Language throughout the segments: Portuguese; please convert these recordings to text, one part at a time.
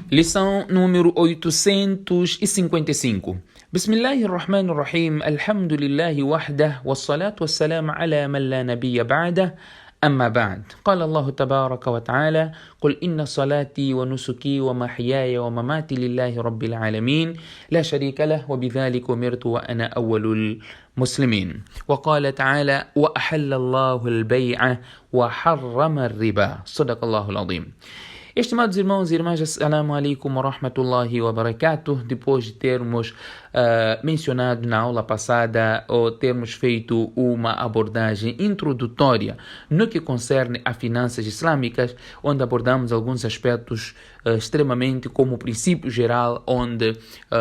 Lição número 855. Bismillahirrahmanirrahim. Alhamdulillahi wahdah. Wassalatu wassalamu ala man la nabiyya ba'dah. أما بعد قال الله تبارك وتعالى قل إن صلاتي ونسكي ومحياي ومماتي لله رب العالمين لا شريك له وبذلك أمرت وأنا أول المسلمين وقال تعالى وأحل الله البيع وحرم الربا صدق الله العظيم. Estimados irmãos e irmãs, assalamu alaikum wa rahmatullahi wa barakatuh. Depois de termos mencionado na aula passada ou termos feito uma abordagem introdutória no que concerne a finanças islâmicas, onde abordamos alguns aspectos extremamente como princípio geral, onde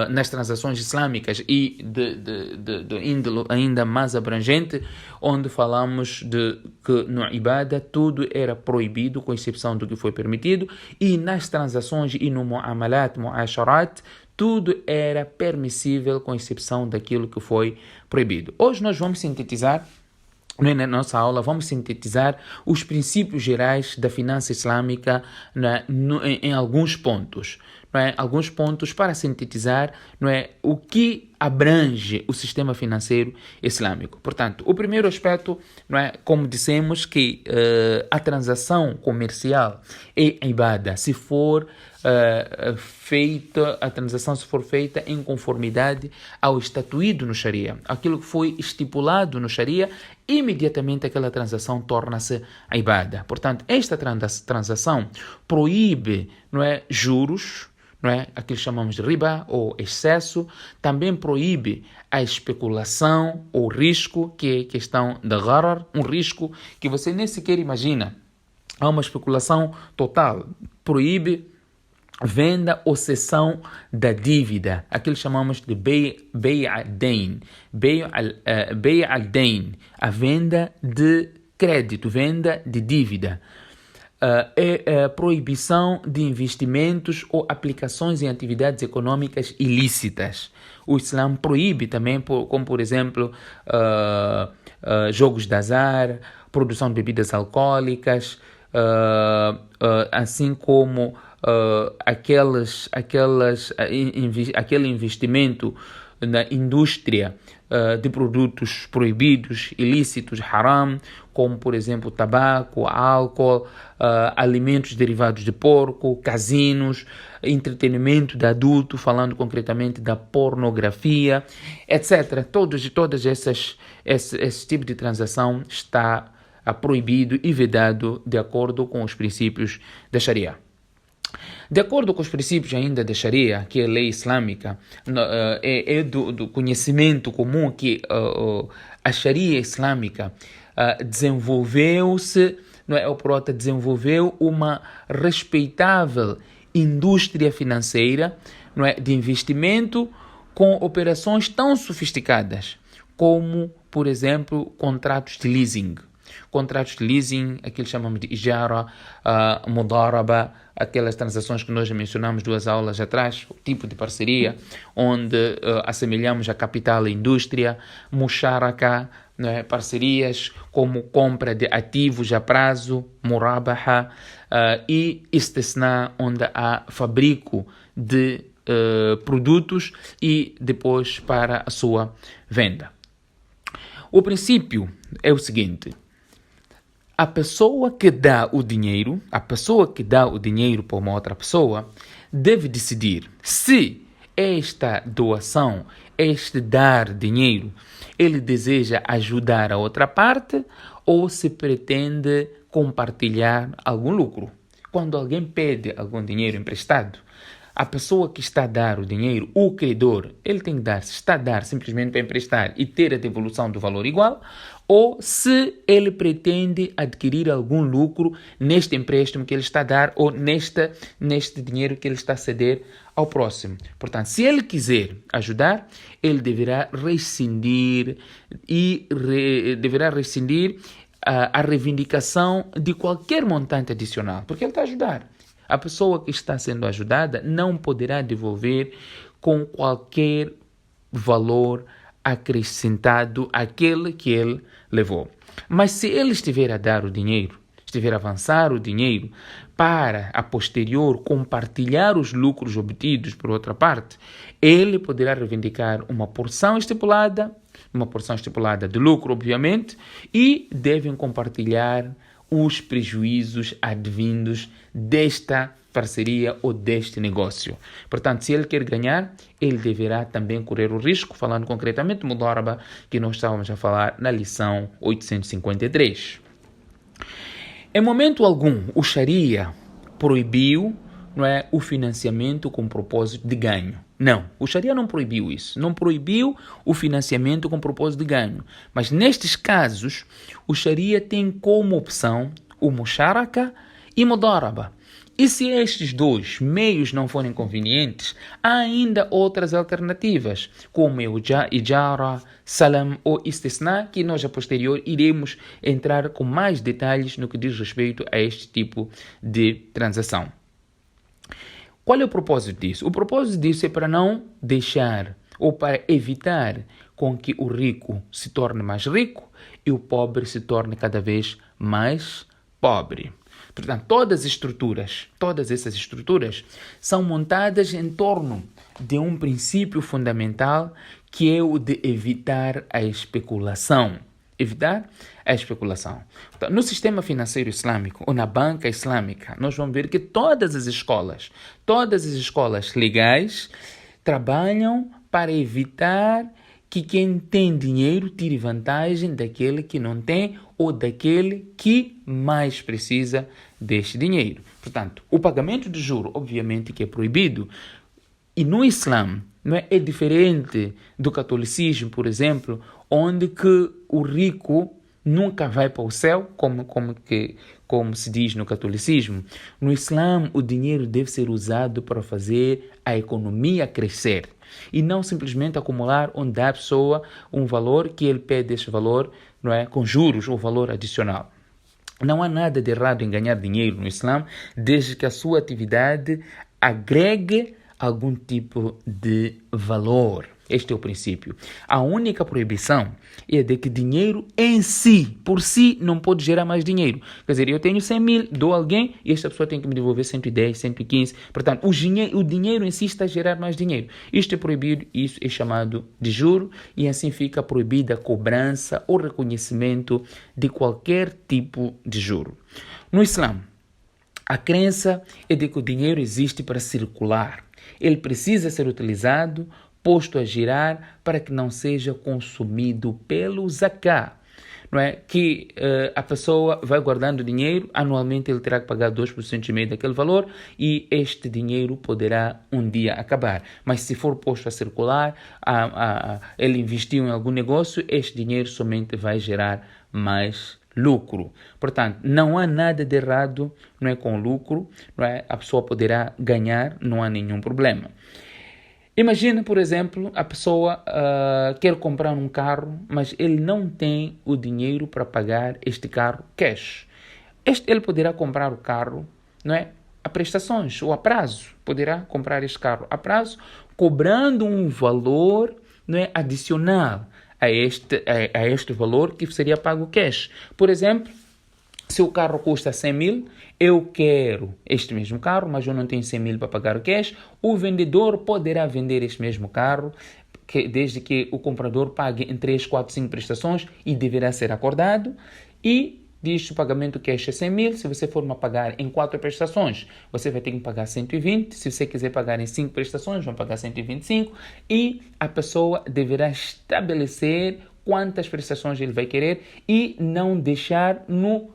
nas transações islâmicas e de índole ainda mais abrangente, onde falamos de que no ibada tudo era proibido, com exceção do que foi permitido, e nas transações e no mu'amalat, mu'asharat, tudo era permissível, com exceção daquilo que foi proibido. Hoje nós vamos sintetizar, na nossa aula, vamos sintetizar os princípios gerais da finança islâmica em alguns pontos. Alguns pontos para sintetizar o que abrange o sistema financeiro islâmico. Portanto, o primeiro aspecto, como dissemos, que a transação comercial é ibada, se for feita em conformidade ao estatuído no Sharia, aquilo que foi estipulado no Sharia, imediatamente aquela transação torna-se ibada. Portanto, esta transação proíbe, juros, aquilo que chamamos de riba ou excesso, também proíbe a especulação ou risco, que é questão de gharar, um risco que você nem sequer imagina. Há uma especulação total, proíbe venda ou cessão da dívida, aquilo que chamamos de bay' al-dain, a venda de crédito, venda de dívida. É proibição de investimentos ou aplicações em atividades econômicas ilícitas. O Islã proíbe também, como por exemplo, jogos de azar, produção de bebidas alcoólicas, assim como aquele investimento na indústria de produtos proibidos, ilícitos, haram, como por exemplo tabaco, álcool, alimentos derivados de porco, casinos, entretenimento de adulto, falando concretamente da pornografia, etc. Todas esse tipo de transação está proibido e vedado de acordo com os princípios da Sharia. De acordo com os princípios ainda da Sharia, que é a lei islâmica, é do conhecimento comum que a Sharia islâmica desenvolveu uma respeitável indústria financeira, de investimento com operações tão sofisticadas como, por exemplo, contratos de leasing. Contratos de leasing, aquilo que chamamos de ijara, mudaraba, aquelas transações que nós já mencionamos 2 aulas atrás, o tipo de parceria, onde assemelhamos a capital e indústria, musharaka, parcerias como compra de ativos a prazo, murabaha, e istisna, onde há fabrico de produtos e depois para a sua venda. O princípio é o seguinte: a pessoa que dá o dinheiro para uma outra pessoa, deve decidir se esta doação, este dar dinheiro, ele deseja ajudar a outra parte ou se pretende compartilhar algum lucro. Quando alguém pede algum dinheiro emprestado, a pessoa que está a dar o dinheiro, o credor, ele tem que dar, se está a dar simplesmente para emprestar e ter a devolução do valor igual, ou se ele pretende adquirir algum lucro neste empréstimo que ele está a dar ou neste dinheiro que ele está a ceder ao próximo. Portanto, se ele quiser ajudar, ele deverá rescindir a reivindicação de qualquer montante adicional, porque ele está a ajudar. A pessoa que está sendo ajudada não poderá devolver com qualquer valor acrescentado àquele que ele levou. Mas se ele estiver a dar o dinheiro, estiver a avançar o dinheiro para, a posterior, compartilhar os lucros obtidos por outra parte, ele poderá reivindicar uma porção estipulada de lucro, obviamente, e devem compartilhar os prejuízos advindos desta parceria ou deste negócio. Portanto, se ele quer ganhar, ele deverá também correr o risco, falando concretamente do Mudharaba, que nós estávamos a falar na lição 853. Em momento algum, o Sharia proibiu, não é, o financiamento com propósito de ganho. Não, o Sharia não proibiu isso. Não proibiu o financiamento com propósito de ganho. Mas nestes casos, o Sharia tem como opção o Musharaka e Mudharaba. E se estes dois meios não forem convenientes, há ainda outras alternativas, como o Ijara, Salam ou Istisna, que nós a posterior iremos entrar com mais detalhes no que diz respeito a este tipo de transação. Qual é o propósito disso? O propósito disso é para não deixar ou para evitar com que o rico se torne mais rico e o pobre se torne cada vez mais pobre. Portanto, todas essas estruturas são montadas em torno de um princípio fundamental que é o de evitar a especulação. Então, no sistema financeiro islâmico ou na banca islâmica, nós vamos ver que todas as escolas legais trabalham para evitar que quem tem dinheiro tire vantagem daquele que não tem ou daquele que mais precisa deste dinheiro. Portanto, o pagamento de juros, obviamente, que é proibido. E no Islã, não é diferente do catolicismo, por exemplo, onde que o rico nunca vai para o céu, como se diz no catolicismo. No Islã, o dinheiro deve ser usado para fazer a economia crescer e não simplesmente acumular onde dá à pessoa um valor que ele pede esse valor, não é, com juros ou valor adicional. Não há nada de errado em ganhar dinheiro no Islã, desde que a sua atividade agregue algum tipo de valor. Este é o princípio. A única proibição é de que dinheiro em si, por si, não pode gerar mais dinheiro. Quer dizer, eu tenho 100 mil, dou a alguém e esta pessoa tem que me devolver 110, 115. Portanto, o dinheiro em si está a gerar mais dinheiro. Isto é proibido, isso é chamado de juro e assim fica proibida a cobrança ou reconhecimento de qualquer tipo de juro. No Islã, a crença é de que o dinheiro existe para circular. Ele precisa ser utilizado, posto a girar, para que não seja consumido pelo zakat. Não é? Que a pessoa vai guardando dinheiro, anualmente ele terá que pagar 2,5% daquele valor e este dinheiro poderá um dia acabar. Mas se for posto a circular, ele investiu em algum negócio, este dinheiro somente vai gerar mais lucro. Portanto, não há nada de errado, não é, com lucro, não é? A pessoa poderá ganhar, não há nenhum problema. Imagina, por exemplo, a pessoa quer comprar um carro, mas ele não tem o dinheiro para pagar este carro cash. Ele poderá comprar o carro, não é, a prestações ou a prazo. Poderá comprar este carro a prazo, cobrando um valor, não é, adicional a este valor que seria pago cash. Por exemplo, se o carro custa 100 mil, eu quero este mesmo carro, mas eu não tenho 100 mil para pagar o cash. O vendedor poderá vender este mesmo carro, desde que o comprador pague em 3, 4, 5 prestações e deverá ser acordado. E diz o pagamento cash é 100 mil, se você for pagar em 4 prestações, você vai ter que pagar 120. Se você quiser pagar em 5 prestações, vai pagar 125. E a pessoa deverá estabelecer quantas prestações ele vai querer e não deixar no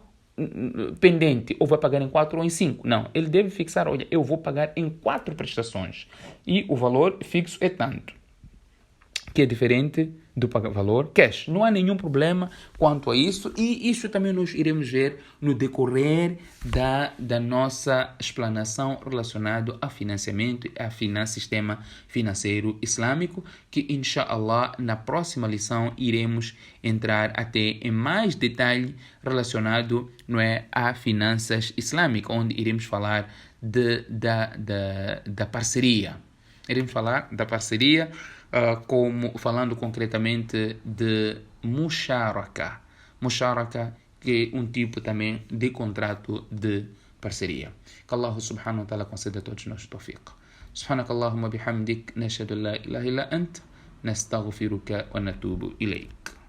pendente, ou vai pagar em 4 ou em 5. Não, ele deve fixar, olha, eu vou pagar em 4 prestações e o valor fixo é tanto, que é diferente do valor cash. Não há nenhum problema quanto a isso e isso também nós iremos ver no decorrer da nossa explanação relacionada a financiamento e a sistema financeiro islâmico, que inshallah na próxima lição iremos entrar até em mais detalhe relacionado, não é, a finanças islâmicas, onde iremos falar da parceria. Iremos falar da parceria, falando concretamente de musharaka. Musharaka, que é um tipo também de contrato de parceria. Que Allah subhanahu wa ta'ala conceda a todos nós tawfiq. سبحانك اللهم بحمدك نشهد لا إله إلا أنت نستغفرك ونتوب إليك.